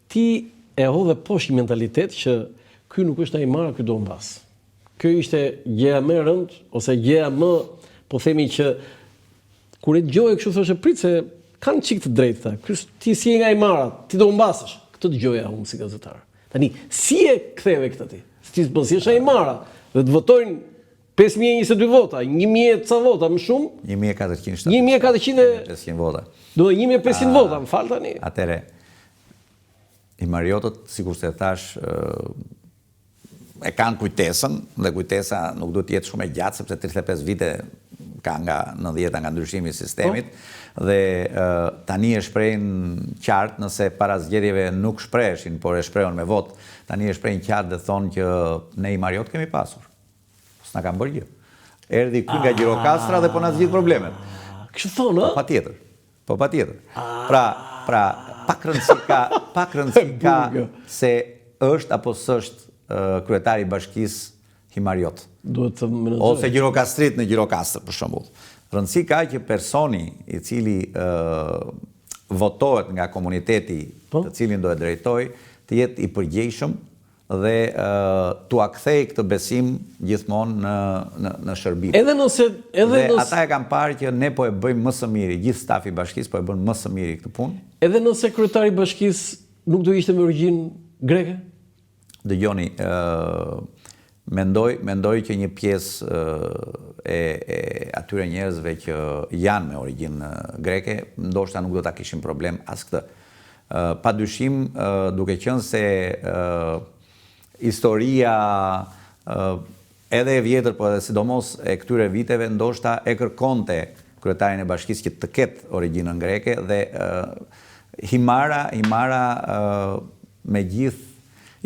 ti e hodhe poshtë një mentalitet që ky nuk është Aimara, ky Donbas. Kjo ishte gjëja më e rëndë, ose gjëja më, po themi që kur e dëgjoje kështu thoshe prit se kanë çik të drejtë ta. Ti si je nga Aimara, ti Donbasesh. Këtë dëgjoja unë si gazetar. Tani, si e ktheve këtë ti? Ti si je Aimara dhe të votojnë 5.022 vota, 1.000 ca vota më shumë? 1.400 vota. Do 1.500 vota, më fal tani. Atëre, i Mariotët, sikur se thash, e kanë kujtesën, dhe kujtesa nuk do të jetë shumë e gjatë, sepse 35 vite ka nga 90 nga ndryshimi i sistemit, dhe tani e shprehin qartë, nëse para zgjedhjeve nuk shpreheshin, por e shprehon me votë, tani e shprehin qartë dhe thonë që ne i Mariot kemi pasur. S'na kanë bërë gjë. Erdhi ky nga Gjirokastra dhe po na zgjidh problemet. Kështu thonë, ë? Po patjetër. Pra pak rëndësi ka se është apo s'është kryetari i bashkisë Himariot. Duhet të menojë. Ose Gjirokastrit në Gjirokastër për shembull. Rëndësi ka që personi i cili votohet nga komuniteti të cilin do e drejtoj të jetë i përgjegjshëm dhe t'u kthej këtë besim gjithmonë në shërbim. Dhe ata e kanë parë që ne po e bëjmë më së miri, gjithë stafi i bashkisë po e bën më së miri këtë punë. Edhe nëse kryetari i bashkisë nuk do ishte me origjinë greke? Dëgjoni, mendoj që një pjesë e atyre njerëzve që janë me origjinë greke, ndoshta nuk do ta kishin problem as këtë. Padyshim, duke qenë se historia edhe e vjetër, por edhe sidomos e këtyre viteve, ndoshta e kërkonte kryetarin e bashkisë që të ketë origjinën greke dhe Himara me gjithë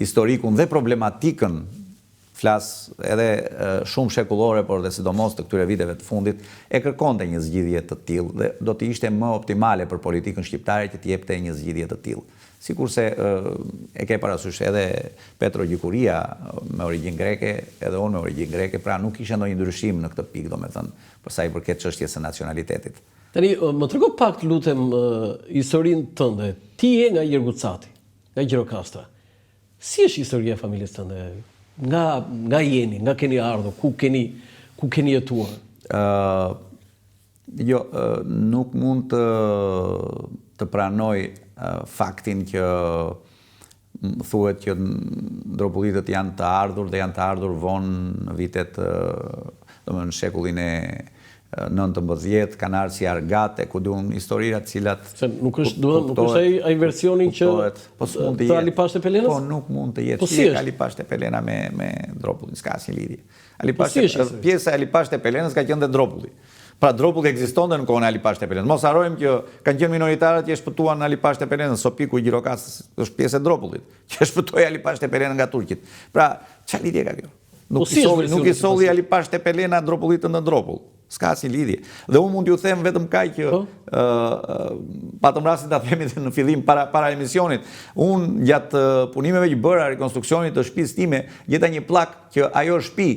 historikun dhe problematikën, flas edhe shumë shekullore, por dhe sidomos të këtyre viteve të fundit, e kërkonte një zgjidhje të tillë dhe do të ishte më optimale për politikën shqiptare që të jepte një zgjidhje të tillë. Sikurse e ke parasysh edhe Petro Gjikuria me origjinë greke, edhe unë me origjinë greke, pra nuk ishte ndonjë ndryshim në këtë pikë, domethënë, për sa i përket çështjes së nacionalitetit. Tani, më trego pak të lutem historinë tënde. Ti je nga Jergucati, nga Gjirokastra. Si është historia e familjes tënde? Nga jeni, nga keni ardhur, ku keni jetuar? Jo, nuk mund të pranoj faktin që thuhet që ndropullitët janë të ardhur dhe janë të ardhur vonë në vitet, domethënë shekullin e 19, kanë ardhur si argate, ku duan historira të cilat nuk është ai versioni që të Ali Pashte Pelenës? Po nuk mund të jetë. Si Ali Pashte Pelena me Dropullin, s'ka asnjë lidhje. Pjesa e Ali Pashte Pelenës ka qenë dhe Dropulli. Pra Dropulli ekzistonte në kohën e Ali Pashte Pelenës. Mos harrojmë që kanë qenë minoritarët që e shpëtuan në Ali Pashte Pelenës, Sopiku i Gjirokastës është pjesë e Dropullit, që e shpëtoi Ali Pashte Pelena nga turqit. Pra, çfarë lidhje ka kjo? Nuk i solli Ali Pashte Pelena Dropullit në Dropull. S'ka asnjë lidhje. Dhe unë mund t'ju them vetëm kaq që patëm rastin ta themi në fillim para emisionit. Unë gjatë punimeve që bëra rekonstruksionit të shtëpisë time, gjeta një pllak që ajo shtëpi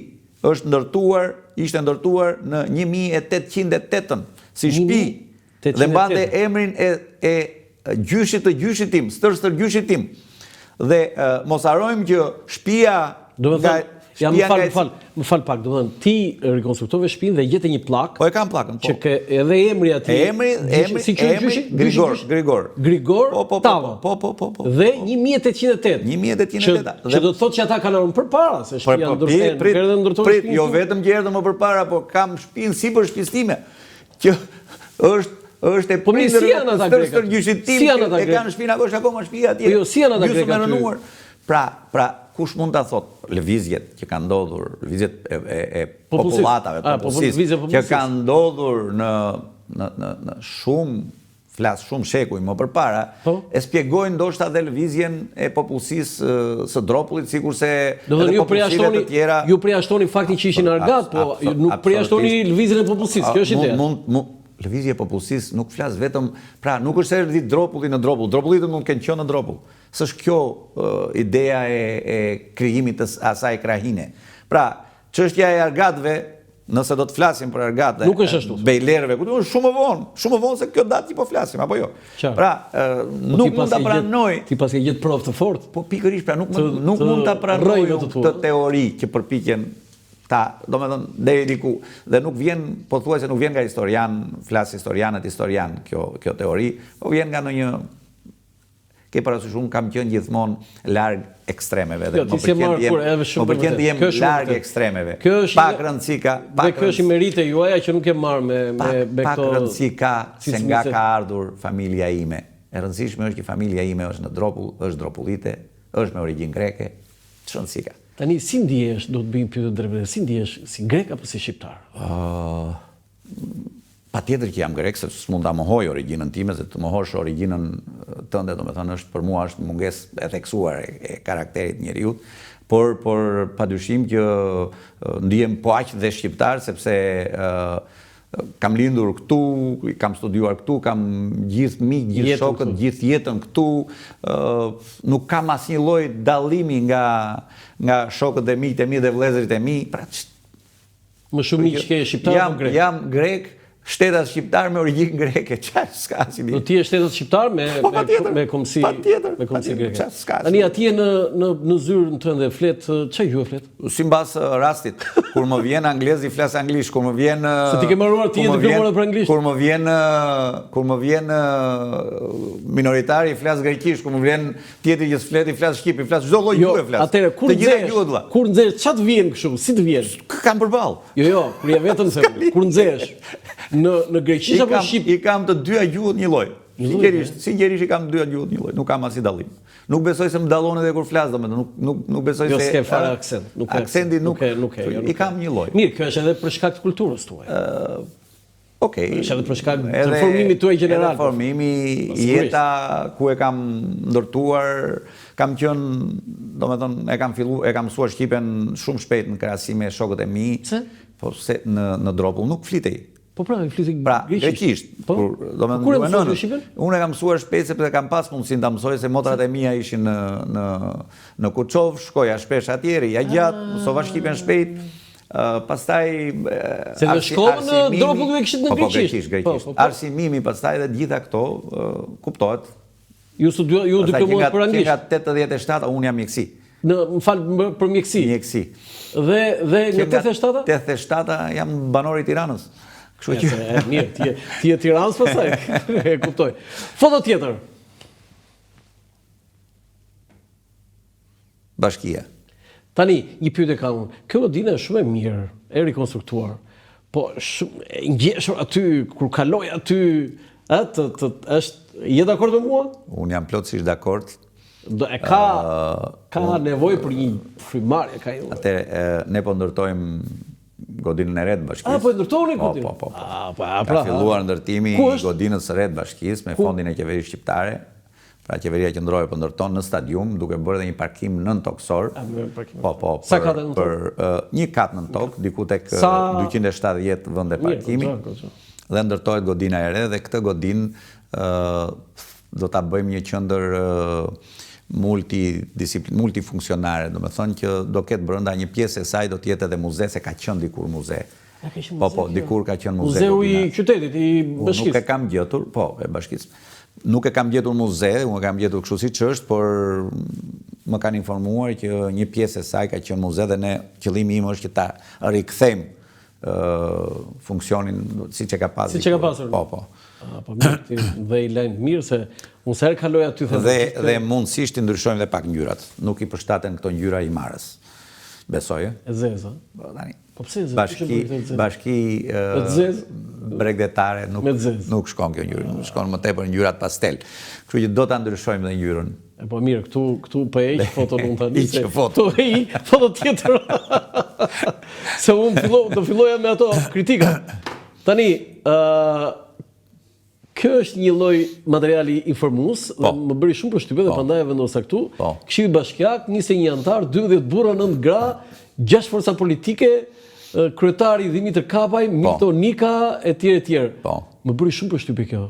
ishte ndërtuar në 1808 si shtëpi dhe mbante emrin e gjyshit të gjyshit tim, stër gjyshit tim. Dhe mos harrojmë që shtëpia më fal pak, domethënë ti rekonstruktove shtëpinë dhe gjete një pllak. Po e kam pllakën, po. Që ke edhe emri aty. Si quhet gjyshi? Grigor Tava. Po. Dhe 1808. 1808. Që do të thotë që ata kanë ardhur përpara se shtëpia ndërtohet. Prit, jo vetëm që erdhën më përpara, po kam shtëpinë sipër shtëpisë time, që është e prindërve të stër gjyshit tim, e kanë shtëpinë apo është akoma shtëpia atje. Jo, si janë ata greka? Pra, kush mund ta thot lëvizjet që kanë ndodhur, lëvizjet e popullatave, popullsisë, që kanë ndodhur në shumë shekuj më përpara, e spjegojnë ndoshta dhe lëvizjen e popullsisë së Dropullit, sikurse edhe popullsive të tjera. Ju përjashtoni faktin që ishin argat, po nuk përjashtoni lëvizjen e popullsisë. Kjo është ideja. Lëvizje e popullsisë nuk flas vetëm, pra nuk është se erdhi Dropulli në Dropull. Dropullit mund të kenë qenë në Dropull. S'është kjo ideja e krijimit të asaj krahine. Pra, çështja e argatëve nëse do të flasim për Ergat Nuk është ashtu. Bejlerëve, shumë më vonë se kjo datë që po flasim, apo jo. Qartë. Pra, nuk mund ta pranoj. Ti pas ke gjetë provë të fortë. Po pikërisht, pra nuk mund ta pranoj këtë teori që përpiqen ta, domethënë deri diku, dhe nuk vjen, pothuajse nuk vjen nga historian, flas historianët kjo teori, po vjen nga ndonjë, ke parasysh, unë kam qenë gjithmonë larg ekstremeve dhe më pëlqen të jem larg ekstremeve. Pak rëndësi ka, dhe kjo është i merite juaja që nuk e marr me pak rëndësi ka se nga ka ardhur familja ime. E rëndësishme është që familja ime është në Dropull, është dropullite, është me origjinë greke, ç'është rëndësi ka. Tani, si ndihesh, do të bëjmë pyetje drejtë, si ndihesh, si grek apo si shqiptar? Patjetër që jam grek, se s'mund ta mohoj origjinën time, se të mohosh origjinën tënde, domethënë është për mua është mungesë e theksuar e karakterit njeriu, por padyshim që ndihem po aq dhe shqiptar, sepse kam lindur këtu, kam studiuar këtu, kam gjithë miq, gjithë shokët, gjithë jetën këtu, nuk kam asnjë lloj dallimi nga shokët e miqtë e mi dhe vëllezërit e mi. Pra, më shumë miq ke shqiptar apo grek? Jam grek, shtetas shqiptar me origjinë greke. Çfarë s'ka asnjë lidhje. Do ti je shtetas shqiptar me komsi greke. Tani atje në zyrën tënde flet, çfarë gjuhë flet? Simbas rastit. Kur më vjen anglez i flas anglisht, kur më vjen se ti ke mbaruar ti diplomat për anglisht. Kur më vjen minoritari i flas greqisht, kur më vjen tjetri që flet i flas shqip, i flas çdo lloj gjuhë flas. Atëherë kur nxesh, ç'a të vjen kështu? Si të vjen? Kam përballë. Jo, kur ja vetëm se kur nxesh në greqisht apo shqip? I kam të dyja gjuhët një lloj. Sinqerisht i kam të dyja gjuhët një lloj. Nuk kam asnjë dallim. Nuk besoj se më dallon edhe kur flas, domethënë nuk besoj se s'ke fare aksent. Aksenti nuk i kam një lloj. Mirë, kjo është edhe për shkak të kulturës tuaj. Okej. Është edhe për shkak të formimit tuaj gjeneral. Edhe formimi, jeta ku e kam ndërtuar, kam qenë, domethënë e kam mësuar shqipen shumë shpejt në krahasim me shokët e mi. Po se në Dropull nuk flitej. Po pra, flitej greqisht. Kur e mësoj shqipen? Unë e kam mësuar shpejt sepse kam pas mundësinë ta mësoj, se motrat e mia ishin në Kuçov, shkoja shpesh atje, ja gjatë, mësova shqipen shpejt. Pastaj se në shkollën në Dropull ju e kishit në greqisht. Arsimimi pastaj dhe gjitha këto kuptohet. Ju diplomuat për anglisht. Nga 87 unë jam mjeksi. Më fal, për mjeksi. Mjeksi. Dhe nga 87? 87 jam banor i Tiranës. Kështu që mirë, ti je Tiranës pastaj. E kuptoj. Foto tjetër. Bashkia. Tani, një pyetje kam unë. Kjo Lodinë është shumë e mirë, e rikonstruktuar. Po shumë e ngjeshur aty kur kaloj aty, je dakord me mua? Unë jam plotësisht dakord. Ka nevojë për një frymarrje ka ju. Atëherë ne po ndërtojmë godinën e re të bashkisë. Po e ndërtoni godinën? Po. Ka filluar ndërtimi i godinës së re të bashkisë me fondin e qeverisë shqiptare. Pra qeveria qendrore po ndërton në stadium, duke bërë edhe një parkim nën tokësor. Po. Sa ka nën për një kat nën tokë, diku tek 270 vende parkimi. Dhe ndërtohet godina e re dhe këtë godinë do ta bëjmë një qendër multifunksionare, do me thonë që do ketë brenda një pjesë e saj do të jetë edhe muze, se ka qenë dikur muze. Po, dikur ka qenë muze. Muzeu i qytetit, i bashkisë. Nuk e kam gjetur, e bashkisë. Nuk e kam gjetur muze, unë e kam gjetur kështu siç është, por më kanë informuar që një pjesë e saj ka qenë muze dhe qëllimi im është që ta rikthejmë funksionin siç e ka pasur. Siç e ka pasur. Po. Po mirë, dhe i lajmë mirë se unë sa herë kaloj aty dhe mundësisht i ndryshojmë dhe pak ngjyrat. Nuk i përshtaten këto ngjyra i marës. Besoj, E zezë, Po tani. Po pse zezë? Bashki bregdetare nuk shkon kjo ngjyrë, shkon më tepër ngjyrat pastel. Kështu që do ta ndryshojmë dhe ngjyrën. Po mirë, këtu po e hiq foton unë tani. Hiq foto. Foto tjetër. Se unë do filloja me ato kritika. Tani, kjo është një lloj materiali informues dhe më bëri shumë përshtypje dhe prandaj e vendosa këtu. Këshilli bashkiak, 21 antar, 12 burra, 9 gra, 6 forca politike, kryetari Dimitër Kapaj, Mito Nika etj. Më bëri shumë përshtypje kjo.